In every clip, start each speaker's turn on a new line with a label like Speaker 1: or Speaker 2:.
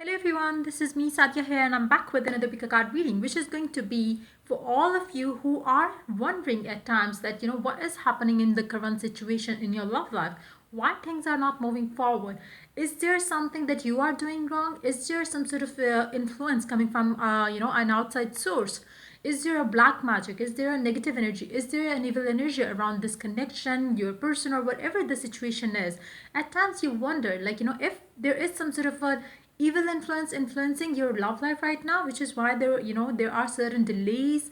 Speaker 1: Hello everyone, this is me Sadia here and I'm back with another pick a card reading which is going to be for all of you who are wondering at times that what is happening in the current situation in your love life, why things are not moving forward. Is there something that you are doing wrong? Is there some sort of influence coming from an outside source? Is there a black magic? Is there a negative energy? Is there an evil energy around this connection, your person, or whatever the situation is? At times you wonder, if there is some sort of a evil influence influencing your love life right now, which is why there are certain delays,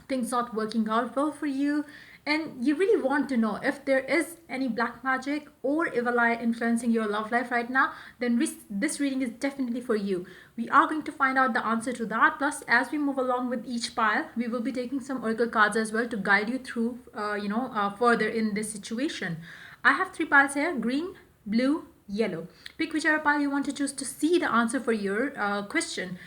Speaker 1: things not working out well for you, and you really want to know if there is any black magic or evil eye influencing your love life right now, then this reading is definitely for you. We are going to find out the answer to that. Plus, as we move along with each pile, we will be taking some oracle cards as well to guide you through further in this situation. I have three piles here: green, blue, yellow. Pick whichever pile you want to choose to see the answer for your question.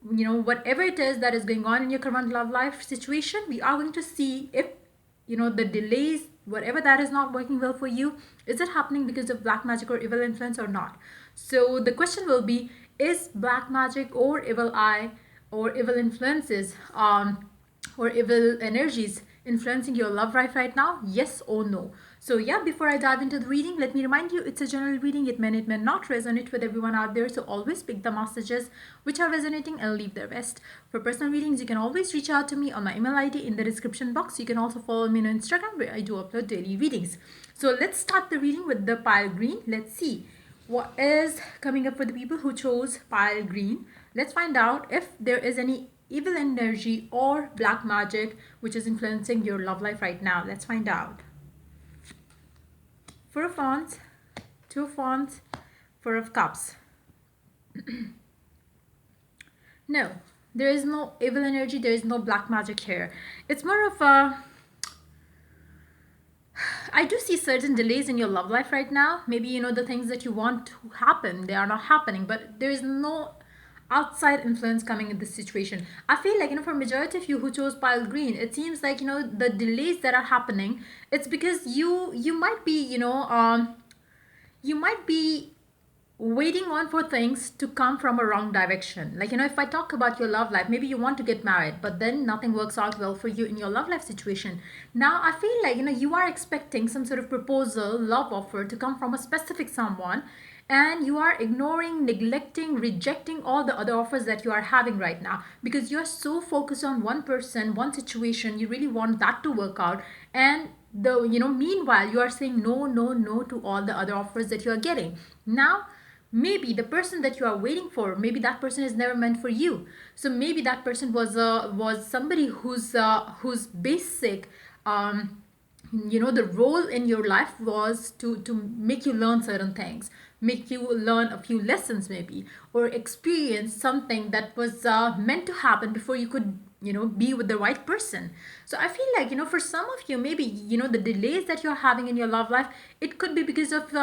Speaker 1: Whatever it is that is going on in your current love life situation, we are going to see if the delays, whatever that is not working well for you, is it happening because of black magic or evil influence or not. So the question will be, is black magic or evil eye or evil influences or evil energies influencing your love life right now? Yes or no? So yeah, before I dive into the reading, let me remind you it's a general reading. It may not resonate with everyone out there, so always pick the messages which are resonating and leave the rest. For personal readings, you can always reach out to me on my email ID in the description box. You can also follow me on Instagram where I do upload daily readings. So let's start the reading with the pile green. Let's see what is coming up for the people who chose pile green. Let's find out if there is any evil energy or black magic which is influencing your love life right now. Let's find out. Four of Wands, Two of Wands, Four of Cups. No, there is no evil energy, there is no black magic here. It's more of a... I do see certain delays in your love life right now. Maybe the things that you want to happen, they are not happening, but there is no outside influence coming in this situation. I feel like for majority of you who chose pile green, it seems like the delays that are happening, it's because you might be you might be waiting on for things to come from a wrong direction. If I talk about your love life, maybe you want to get married, but then nothing works out well for you in your love life situation. Now I feel like you are expecting some sort of proposal, love offer to come from a specific someone, and you are ignoring, neglecting, rejecting all the other offers that you are having right now because you are so focused on one person, one situation. You really want that to work out, and meanwhile you are saying no, no, no to all the other offers that you are getting. Now maybe the person that you are waiting for, maybe that person is never meant for you. So maybe that person was somebody whose basic the role in your life was to make you learn certain things, make you learn a few lessons maybe, or experience something that was meant to happen before you could be with the right person. So I feel like for some of you, maybe the delays that you're having in your love life, it could be because of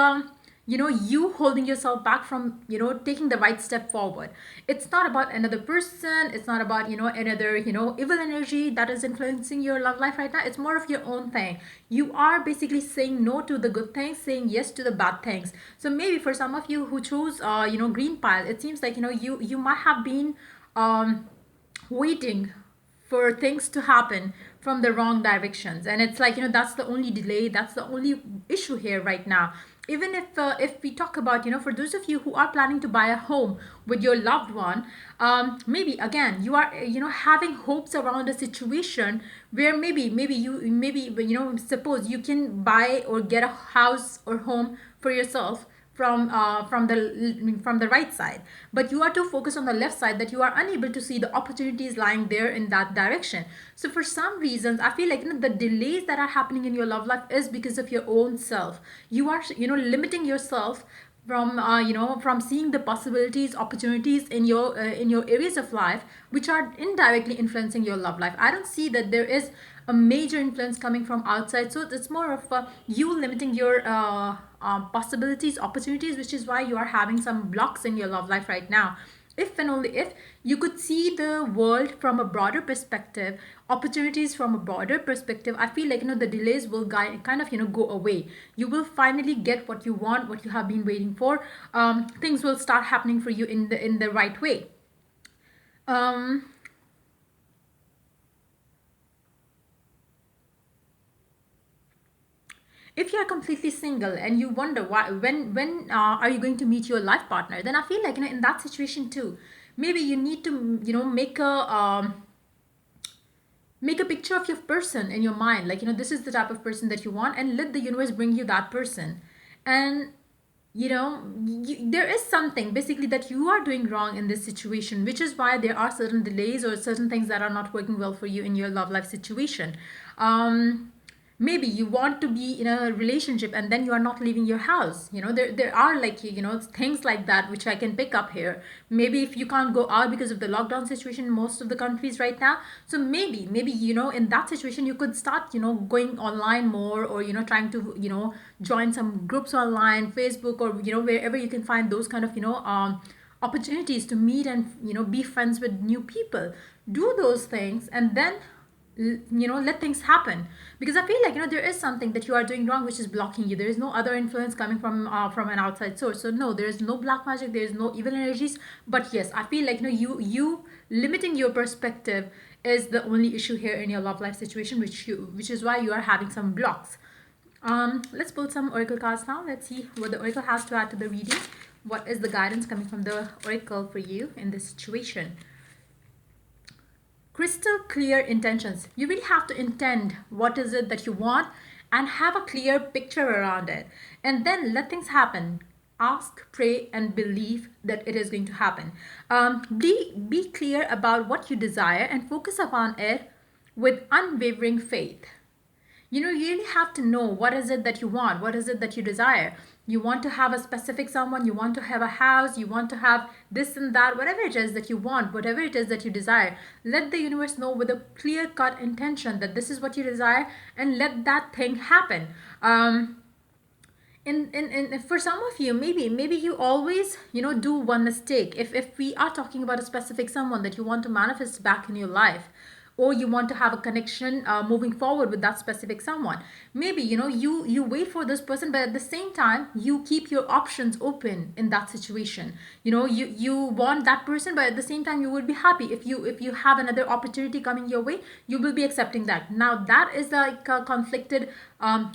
Speaker 1: you holding yourself back from taking the right step forward. It's not about another person, it's not about another evil energy that is influencing your love life right now. It's more of your own thing. You are basically saying no to the good things, saying yes to the bad things. So maybe for some of you who chose green pile, it seems like you might have been waiting for things to happen from the wrong directions, and it's like that's the only delay, that's the only issue here right now. Even if we talk about for those of you who are planning to buy a home with your loved one, maybe again you are having hopes around a situation where maybe suppose you can buy or get a house or home for yourself from the right side, but you are too focused on the left side that you are unable to see the opportunities lying there in that direction. So for some reasons I feel like the delays that are happening in your love life is because of your own self. You are limiting yourself from seeing the possibilities, opportunities in your areas of life which are indirectly influencing your love life. I don't see that there is a major influence coming from outside, so it's more of you limiting your possibilities, opportunities, which is why you are having some blocks in your love life right now. if and only if you could see the world from a broader perspective, opportunities from a broader perspective, I feel like the delays will kind of go away. You will finally get what you want, what you have been waiting for. Things will start happening for you in the right way. um if you're completely single and you wonder why, when are you going to meet your life partner, then I feel like in that situation too, maybe you need to make a picture of your person in your mind, like this is the type of person that you want, and let the universe bring you that person. And there is something basically that you are doing wrong in this situation, which is why there are certain delays or certain things that are not working well for you in your love life situation. Maybe you want to be in a relationship and then you are not leaving your house. There are, like, things like that which I can pick up here. Maybe if you can't go out because of the lockdown situation in most of the countries right now, so maybe in that situation you could start going online more, or trying to join some groups online, Facebook, or wherever you can find those kind of opportunities to meet and be friends with new people. Do those things, and then let things happen. Because I feel like there is something that you are doing wrong which is blocking you. There is no other influence coming from an outside source. So no, there is no black magic, there is no evil energies. But yes, I feel like you limiting your perspective is the only issue here in your love life situation, which is why you are having some blocks. Let's pull some oracle cards now. Let's see what the oracle has to add to the reading. What is the guidance coming from the oracle for you in this situation? Crystal clear intentions. You really have to intend what is it that you want and have a clear picture around it, and then let things happen. Ask, pray, and believe that it is going to happen. Be clear about what you desire and focus upon it with unwavering faith. You really have to know what is it that you want, what is it that you desire. You want to have a specific someone, you want to have a house, you want to have this and that, whatever it is that you want, whatever it is that you desire. Let the universe know with a clear cut intention that this is what you desire, and let that thing happen. In For some of you, maybe you always do one mistake. If we are talking about a specific someone that you want to manifest back in your life, or you want to have a connection moving forward with that specific someone, maybe you wait for this person, but at the same time you keep your options open in that situation. You want that person, but at the same time you would be happy if you have another opportunity coming your way, you will be accepting that. Now that is like a conflicted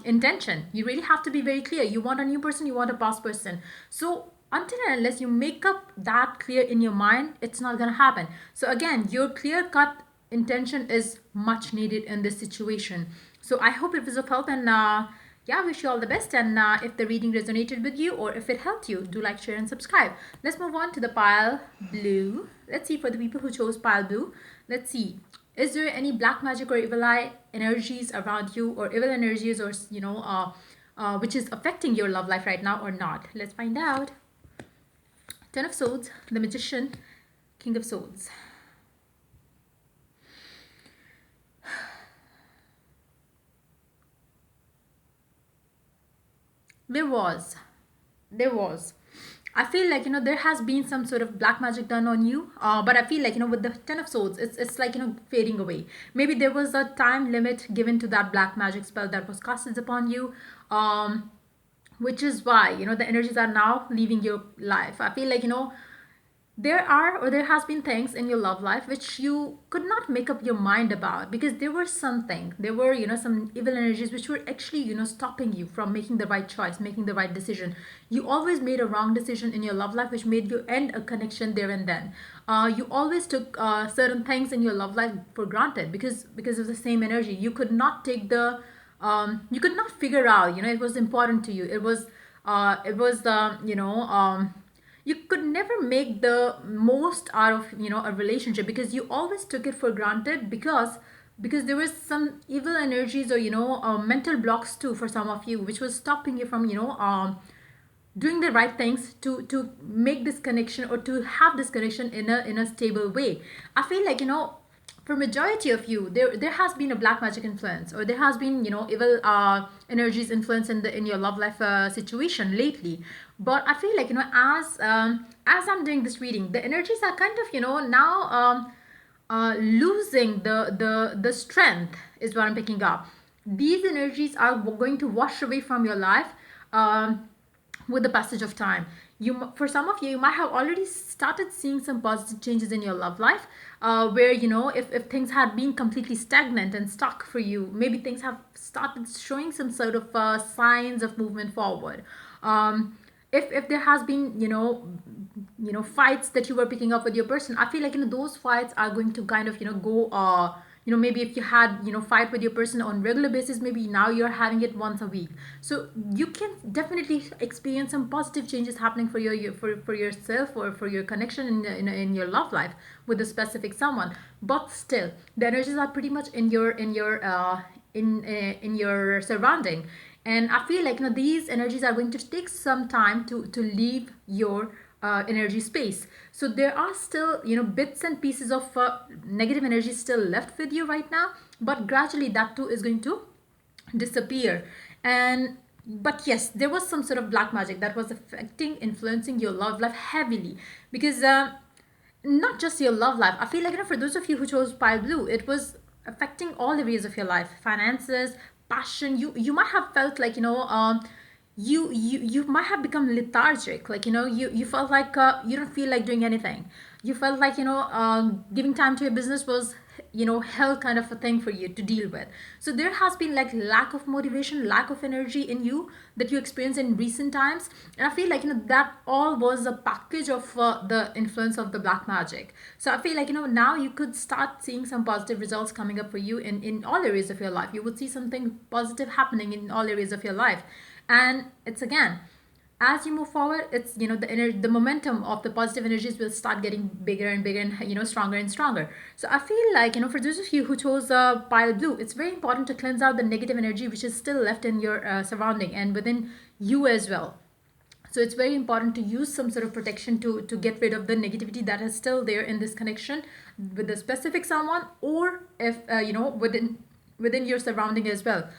Speaker 1: intention. You really have to be very clear. You want a new person, you want a past person. So until and unless you make up that clear in your mind, it's not going to happen. So again, your clear cut intention is much needed in this situation. So I hope it was of help, and yeah, wish you all the best. And if the reading resonated with you, or if it helped you, do like, share, and subscribe. Let's move on to the pile blue. Let's see, for the people who chose pile blue, let's see, is there any black magic or evil eye energies around you, or evil energies, or which is affecting your love life right now or not? Let's find out. Ten of Swords, the Magician, King of Swords. There was I feel like there has been some sort of black magic done on you, but I feel like with the Ten of Swords, it's like fading away. Maybe there was a time limit given to that black magic spell that was casted upon you, which is why the energies are now leaving your life. I feel like there has been things in your love life which you could not make up your mind about, because there were some evil energies which were actually stopping you from making the right choice, making the right decision. You always made a wrong decision in your love life which made you end a connection there and then. You always took certain things in your love life for granted, because of the same energy. You could not take the you could not figure out it was important to you. It was the you could never make the most out of a relationship, because you always took it for granted, because there was some evil energies, or mental blocks too for some of you, which was stopping you from doing the right things to make this connection, or to have this connection in a stable way. I feel like for majority of you, there has been a black magic influence, or there has been, evil energies influence in your love life situation lately. But I feel like, as I'm doing this reading, the energies are kind of, now losing the strength, is what I'm picking up. These energies are going to wash away from your life with the passage of time. For some of you, you might have already started seeing some positive changes in your love life, where, if things had been completely stagnant and stuck for you, maybe things have started showing some sort of signs of movement forward. If there has been, fights that you were picking up with your person, I feel like, those fights are going to kind of, go, maybe if you had, fight with your person on regular basis, maybe now you're having it once a week. So you can definitely experience some positive changes happening for for yourself, or for your connection in your love life with a specific someone. But still, the energies are pretty much in your surrounding. And I feel like, these energies are going to take some time to leave your energy space. So there are still, bits and pieces of negative energy still left with you right now, but gradually that too is going to disappear. And but yes, there was some sort of black magic that was affecting, influencing your love life heavily. Because not just your love life, I feel like, for those of you who chose pile blue, it was affecting all areas of your life: finances, passion. You might have felt like, you might have become lethargic, like, you felt like, you don't feel like doing anything. You felt like, giving time to your business was, hell kind of a thing for you to deal with. So there has been like lack of motivation, lack of energy in you that you experienced in recent times. And I feel like, that all was a package of the influence of the black magic. So I feel like, now you could start seeing some positive results coming up for you in all areas of your life. You would see something positive happening in all areas of your life. And it's again, as you move forward, it's, the momentum of the positive energies will start getting bigger and bigger, and, stronger and stronger. So I feel like, for those of you who chose pile blue, it's very important to cleanse out the negative energy which is still left in your surrounding and within you as well. So it's very important to use some sort of protection to get rid of the negativity that is still there in this connection with a specific someone, or if within your surrounding as well.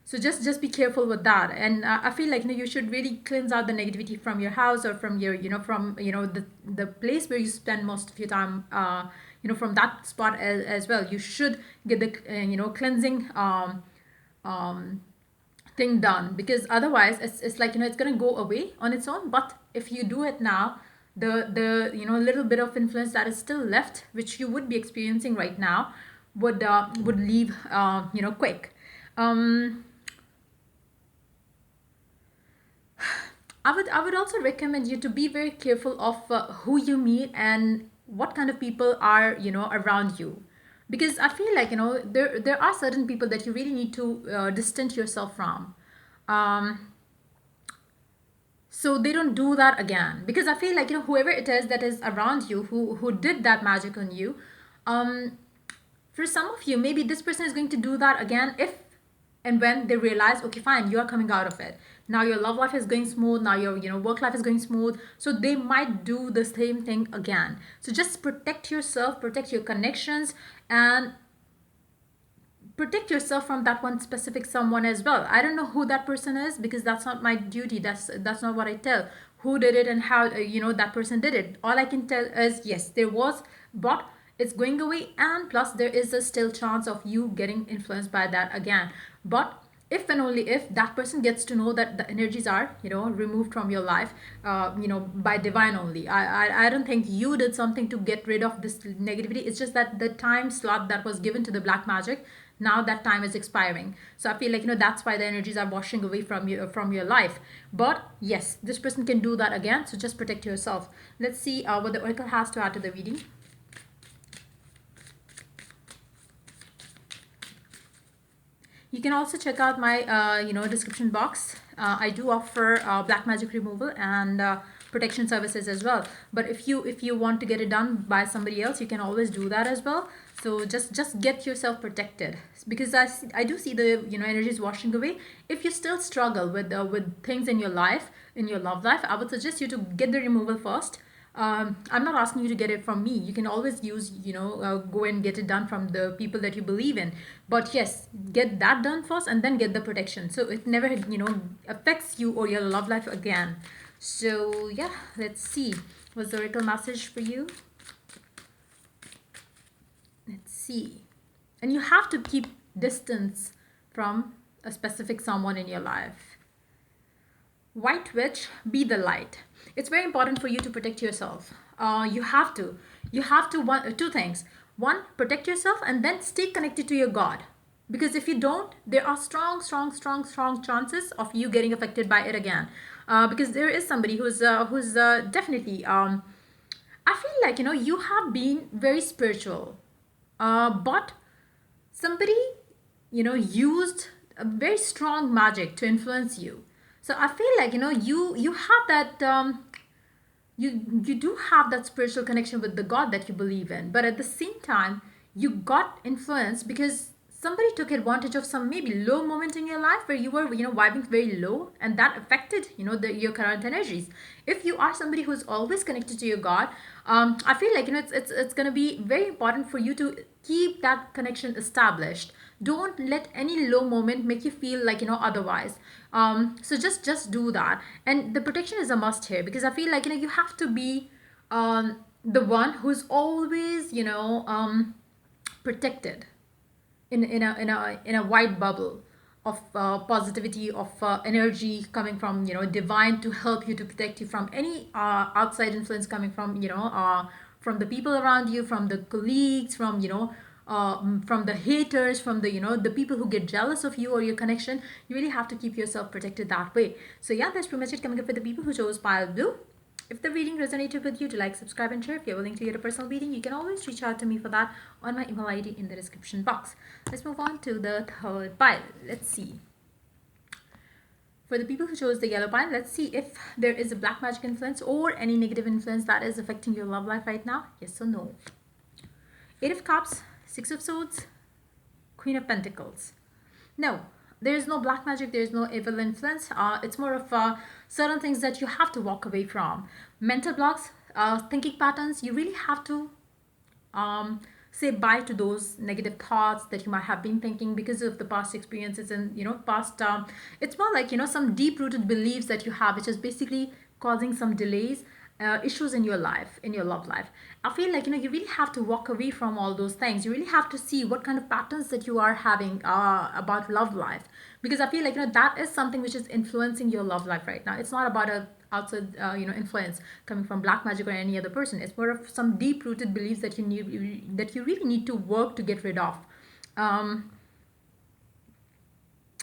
Speaker 1: So just be careful with that. And I feel like, you should really cleanse out the negativity from your house, or from your, from, the place where you spend most of your time, from that spot as well. You should get the cleansing thing done, because otherwise it's like, it's going to go away on its own. But if you do it now, the little bit of influence that is still left, which you would be experiencing right now, would leave quick. I would also recommend you to be very careful of who you meet and what kind of people are, around you. Because I feel like, there are certain people that you really need to distance yourself from, um, so they don't do that again. Because I feel like, whoever it is that is around you, who did that magic on you, um, for some of you, maybe this person is going to do that again if and when they realize, okay, fine, you are coming out of it. Now your love life is going smooth. Now your work life is going smooth. So they might do the same thing again. So just protect yourself, protect your connections, and protect yourself from that one specific someone as well. I don't know who that person is, because that's not my duty. That's not what I tell. Who did it and how that person did it. All I can tell is, yes, there was, but it's going away, and plus there is a still chance of you getting influenced by that again. But if and only if that person gets to know that the energies are removed from your life, by divine only. I don't think you did something to get rid of this negativity. It's just that the time slot that was given to the black magic, now that time is expiring. So I feel like, that's why the energies are washing away from your life. But yes, this person can do that again, so just protect yourself. Let's see what the oracle has to add to the reading. You can also check out my description box. I do offer black magic removal and protection services as well. But if you want to get it done by somebody else, you can always do that as well. So just get yourself protected, because I do see the energies washing away. If you still struggle with things in your life, in your love life, I would suggest you to get the removal first. I'm not asking you to get it from me. You can always use, go and get it done from the people that you believe in. But yes, get that done first and then get the protection. So it never, affects you or your love life again. So yeah, let's see. What's the oracle message for you? Let's see. And you have to keep distance from a specific someone in your life. White witch, be the light. It's very important for you to protect yourself. You have to. You have to one two things. One, protect yourself, and then stay connected to your God. Because if you don't, there are strong, strong, strong, strong chances of you getting affected by it again. Because there is somebody who's definitely. I feel like you have been very spiritual, but somebody used a very strong magic to influence you. So I feel like you have that you do have that spiritual connection with the God that you believe in, but at the same time you got influenced because somebody took advantage of some maybe low moment in your life where you were vibing very low, and that affected your current energies. If you are somebody who's always connected to your God, I feel like it's going to be very important for you to keep that connection established. Don't let any low moment make you feel like otherwise. So just do that, and the protection is a must here, because I feel like you have to be the one who's always protected in a wide bubble of positivity, of energy coming from divine, to help you, to protect you from any outside influence coming from the people around you, from the colleagues, from the haters, from the people who get jealous of you or your connection. You really have to keep yourself protected that way. So yeah, that's pretty much it coming up with the people who chose pile blue. If the reading resonated with you, to like, subscribe, and share. If you're willing to get a personal reading, you can always reach out to me for that on my email ID in the description box. Let's move on to the third pile. Let's see. For the people who chose the yellow pile, let's see if there is a black magic influence or any negative influence that is affecting your love life right now. Yes or no? Eight of Cups, Six of Swords, Queen of Pentacles. No, there is no black magic, there is no evil influence. It's more of certain things that you have to walk away from. Mental blocks, thinking patterns, you really have to say bye to those negative thoughts that you might have been thinking because of the past experiences and past it's more like some deep rooted beliefs that you have, which is basically causing some delays, issues in your life, in your love life. I feel like you really have to walk away from all those things. You really have to see what kind of patterns that you are having about love life, because I feel like that is something which is influencing your love life right now. It's not about a outside influence coming from black magic or any other person. It's more of some deep rooted beliefs that you really need to work to get rid of.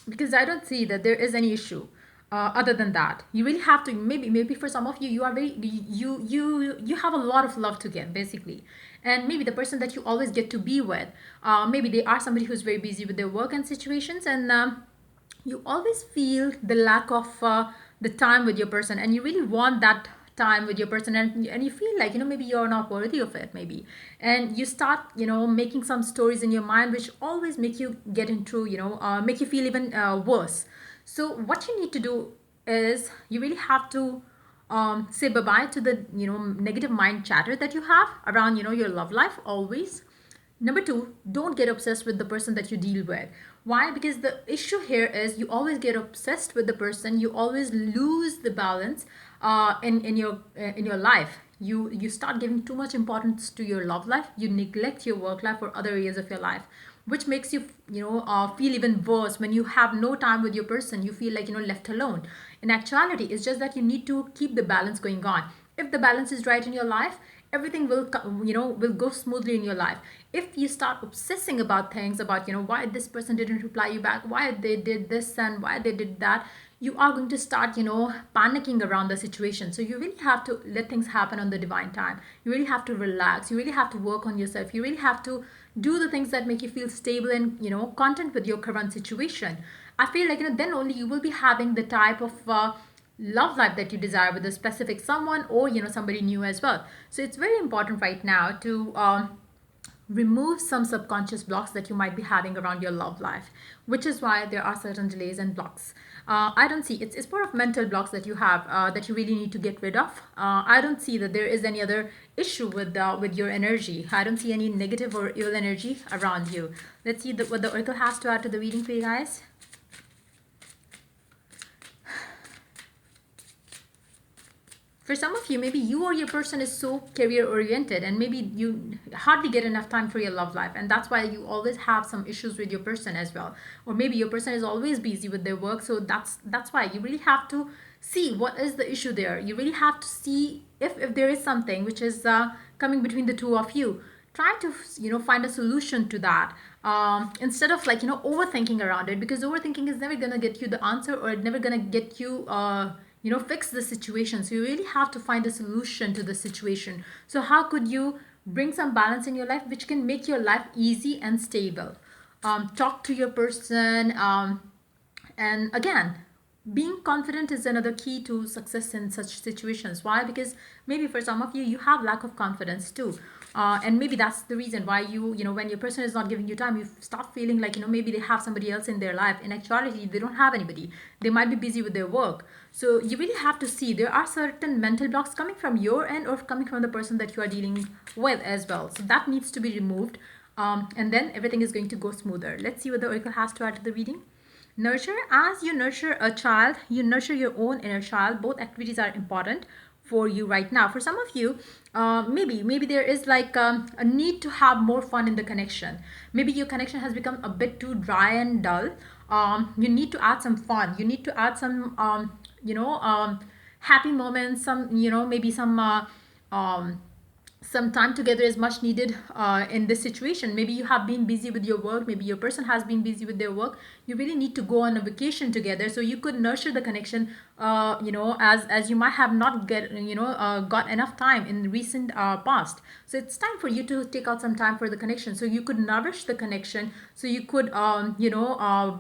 Speaker 1: Because I don't see that there is any issue other than that. You really have to, maybe for some of you, you are very you have a lot of love to give basically, and maybe the person that you always get to be with, maybe they are somebody who's very busy with their work and situations, and you always feel the lack of the time with your person, and you really want that time with your person, and you feel like maybe you're not worthy of it, maybe, and you start making some stories in your mind which always make you get into make you feel even worse. So what you need to do is you really have to say bye-bye to the negative mind chatter that you have around your love life always. Number two, don't get obsessed with the person that you deal with. Why? Because the issue here is you always get obsessed with the person. You always lose the balance in your life. You start giving too much importance to your love life. You neglect your work life or other areas of your life, which makes you feel even worse when you have no time with your person. You feel like left alone. In actuality, it's just that you need to keep the balance going on. If the balance is right in your life, everything will go smoothly in your life. If you start obsessing about things, about why this person didn't reply you back, why they did this and why they did that, you are going to start panicking around the situation. So you really have to let things happen on the divine time. You really have to relax. You really have to work on yourself. You really have to do the things that make you feel stable and content with your current situation. I feel like then only you will be having the type of love life that you desire with a specific someone, or somebody new as well. So it's very important right now to remove some subconscious blocks that you might be having around your love life, which is why there are certain delays and blocks. I don't see it's more of mental blocks that you have that you really need to get rid of. I don't see that there is any other issue with your energy. I don't see any negative or ill energy around you. Let's see what the oracle has to add to the reading for you guys. For some of you, maybe you or your person is so career oriented, and maybe you hardly get enough time for your love life, and that's why you always have some issues with your person as well. Or maybe your person is always busy with their work, so that's why you really have to see what is the issue there. You really have to see if there is something which is coming between the two of you. Try to find a solution to that, instead of overthinking around it, because overthinking is never gonna get you the answer, or never gonna get you fix the situation. So you really have to find a solution to the situation. So how could you bring some balance in your life which can make your life easy and stable? Talk to your person, and again, being confident is another key to success in such situations. Why? Because maybe for some of you, you have lack of confidence too. And maybe that's the reason why when your person is not giving you time, you start feeling like, maybe they have somebody else in their life. In actuality, they don't have anybody. They might be busy with their work. So you really have to see there are certain mental blocks coming from your end or coming from the person that you are dealing with as well. So that needs to be removed. And then everything is going to go smoother. Let's see what the oracle has to add to the reading. Nurture. As you nurture a child, you nurture your own inner child. Both activities are important for you right now. For some of you, maybe there is like a need to have more fun in the connection. Maybe your connection has become a bit too dry and dull. You need to add some fun. You need to add some happy moments, some maybe some time together is much needed in this situation. Maybe you have been busy with your work, maybe your person has been busy with their work. You really need to go on a vacation together, so you could nurture the connection, as you might have not got enough time in the recent past. So it's time for you to take out some time for the connection, so you could nourish the connection, so you could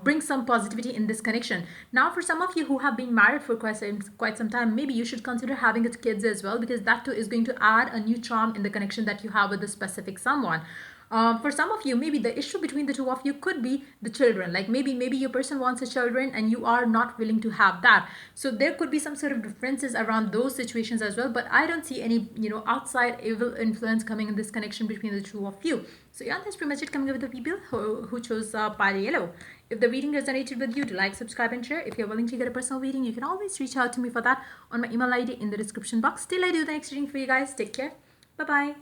Speaker 1: bring some positivity in this connection. Now for some of you who have been married for quite some time, maybe you should consider having kids as well, because that too is going to add a new charm in the connection that you have with a specific someone. For some of you, maybe the issue between the two of you could be the children. Like maybe your person wants a children and you are not willing to have that. So there could be some sort of differences around those situations as well. But I don't see any outside evil influence coming in this connection between the two of you. So yeah, that's pretty much it coming up with the people who chose pile yellow. If the reading resonated with you, to like, subscribe, and share. If you're willing to get a personal reading, you can always reach out to me for that on my email ID in the description box. Till I do the next reading for you guys, take care. Bye bye.